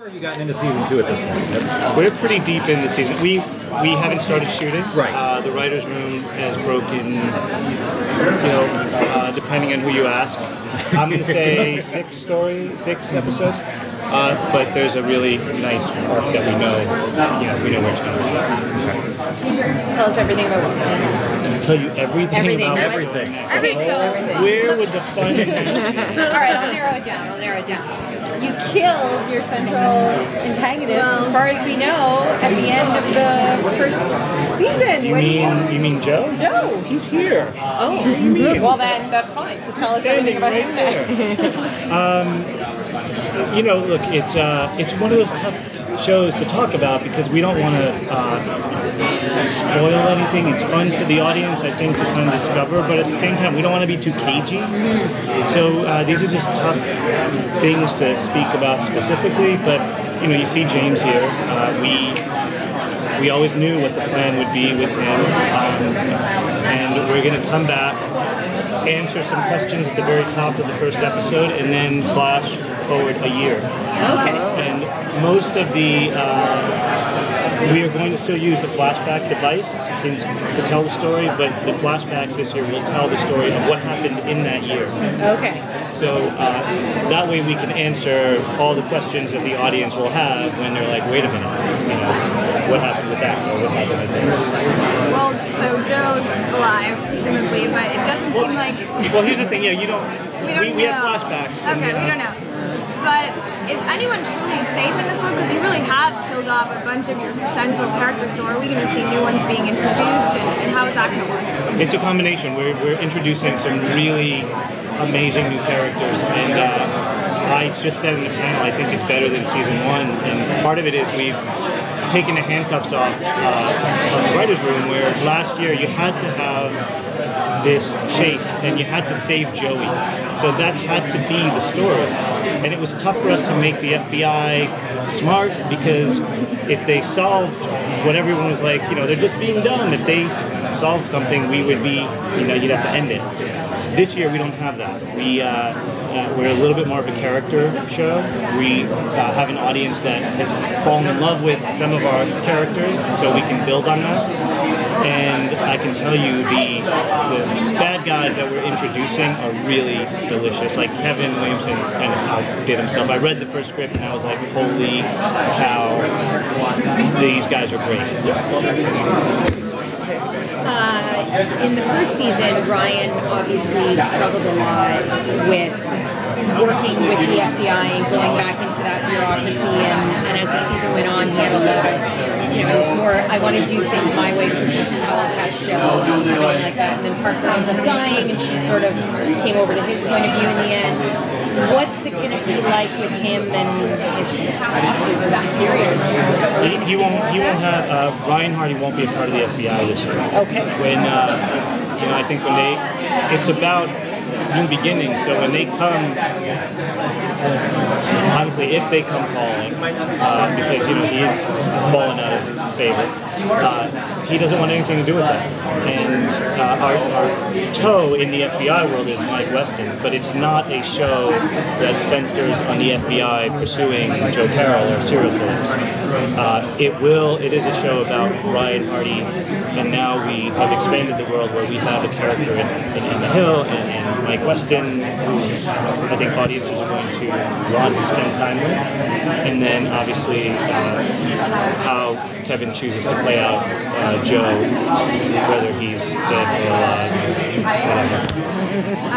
Where have you gotten into season 2 at this point? We're pretty deep in the season. We haven't started shooting. Right. The writers' room has broken, depending on who you ask. I'm going to say 6 episodes. But there's a really nice arc that we know where it's going to Tell us everything about what's going on. Tell you everything about Everything. Everything. Where would the fun happen? All right, I'll narrow it down. You killed your central antagonist, as far as we know, at the end of the first season. You mean Joe? Joe. He's here. Oh, what do you mean? Well then, that's fine. So tell us everything about him next. Look, it's one of those tough shows to talk about because we don't want to spoil anything. It's fun for the audience, I think, to kind of discover, but at the same time, we don't want to be too cagey. So these are just tough things to speak about specifically. But you see James here. We always knew what the plan would be with him, and we're going to come back, answer some questions at the very top of the first episode, and then flash forward a year. Okay. And most of the we are going to still use the flashback device to tell the story, but the flashbacks this year will tell the story of what happened in that year. Okay. So that way we can answer all the questions that the audience will have when they're like, wait a minute, what happened with that, or what happened with this? Well, so Joe's alive, presumably, but it doesn't seem like... Well, here's the thing, we have flashbacks. Okay, we don't know. But is anyone truly safe in this one? Because you really have killed off a bunch of your central characters, so are we going to see new ones being introduced, and how is that going to work? It's a combination. We're introducing some really amazing new characters, and I just said in the panel, I think it's better than season 1, and part of it is we've taken the handcuffs off the writer's room, where last year you had to have this chase and you had to save Joey. So that had to be the story. And it was tough for us to make the FBI smart, because if they solved what everyone was like, they're just being dumb. If they solved something, we would be, you'd have to end it. This year we don't have that. We're a little bit more of a character show. We have an audience that has fallen in love with some of our characters, so we can build on that. And I can tell you the bad guys that we're introducing are really delicious. Like Kevin Williamson kind of outdid himself. I read the first script and I was like, holy cow, these guys are great. In the first season, Ryan obviously struggled a lot with working with the FBI and going back into that bureaucracy, and as the season went on, he had a lot of, it was more, I want to do things my way because this is how I'll catch show, and like that. And then Parker ends up dying, and she sort of came over to his point of view in the end. What's it going to be like with him and his bosses? I'm curious. He won't have Ryan Hardy won't be a part of the FBI this year. Okay. When I think it's about new beginnings. So when they come, honestly, if they come calling, because he's fallen out of favor, he doesn't want anything to do with that. And our toe in the FBI world is Mike Weston, but it's not a show that centers on the FBI pursuing Joe Carroll or serial killers. It is a show about Ryan Hardy, and now we have expanded the world where we have a character in The Hill and Mike Weston, who I think audiences are going to want to spend time with. And then obviously how Kevin chooses to play out Joe, whether he's dead or alive, whatever.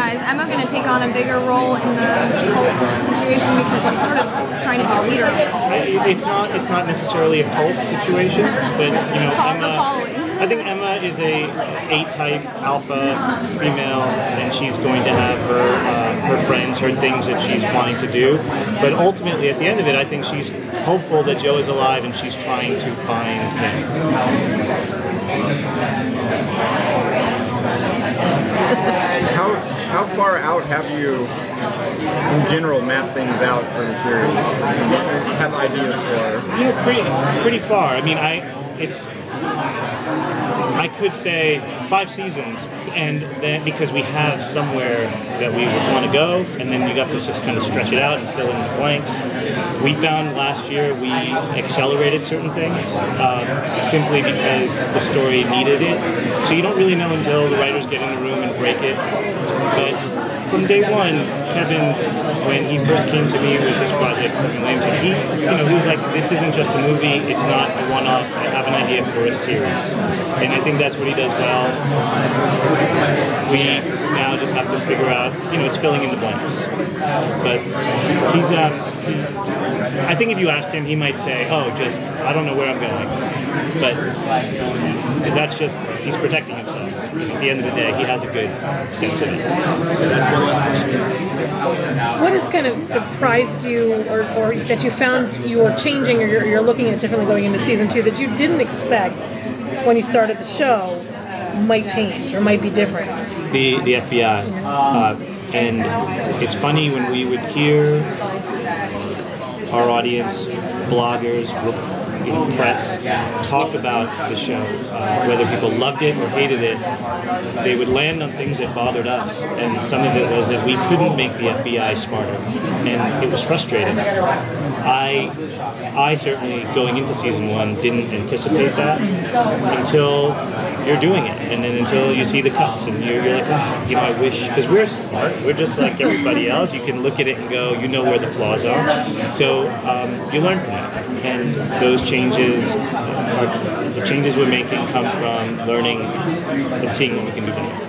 Is Emma going to take on a bigger role in the cult situation, because she's sort of trying to be a leader of it? It's not necessarily a cult situation, but Emma. I think Emma is a A-type alpha female, and she's going to have her friends, her things that she's wanting to do. But ultimately, at the end of it, I think she's hopeful that Joe is alive, and she's trying to find him. How far out have you, in general, mapped things out for the series? Have ideas for? Pretty far. I mean, I could say 5 seasons, and then because we have somewhere that we would want to go, and then you have to just kind of stretch it out and fill in the blanks. We found last year we accelerated certain things simply because the story needed it. So you don't really know until the writers get in the room and break it. But from day one, Kevin, when he first came to me with this project, he was like, "This isn't just a movie. It's not a one-off. I have an idea for a series," and I think that's what he does well. We now just have to figure out, it's filling in the blanks. But he's, I think if you asked him, he might say, "Oh, just I don't know where I'm going," but that's just he's protecting himself. At the end of the day, he has a good sense of it. What has kind of surprised you, or that you found you were changing, or you're looking at differently going into season 2 that you didn't expect when you started the show might change or might be different? The FBI, and it's funny when we would hear our audience, bloggers, press, talk about the show, whether people loved it or hated it, they would land on things that bothered us, and some of it was that we couldn't make the FBI smarter, and it was frustrating. I certainly, going into season 1, didn't anticipate that until you're doing it, and then until you see the cuts, and you're like, I wish, because we're smart, we're just like everybody else. You can look at it and go, you know where the flaws are, so you learn from it, and those changes, the changes we're making come from learning and seeing what we can do better.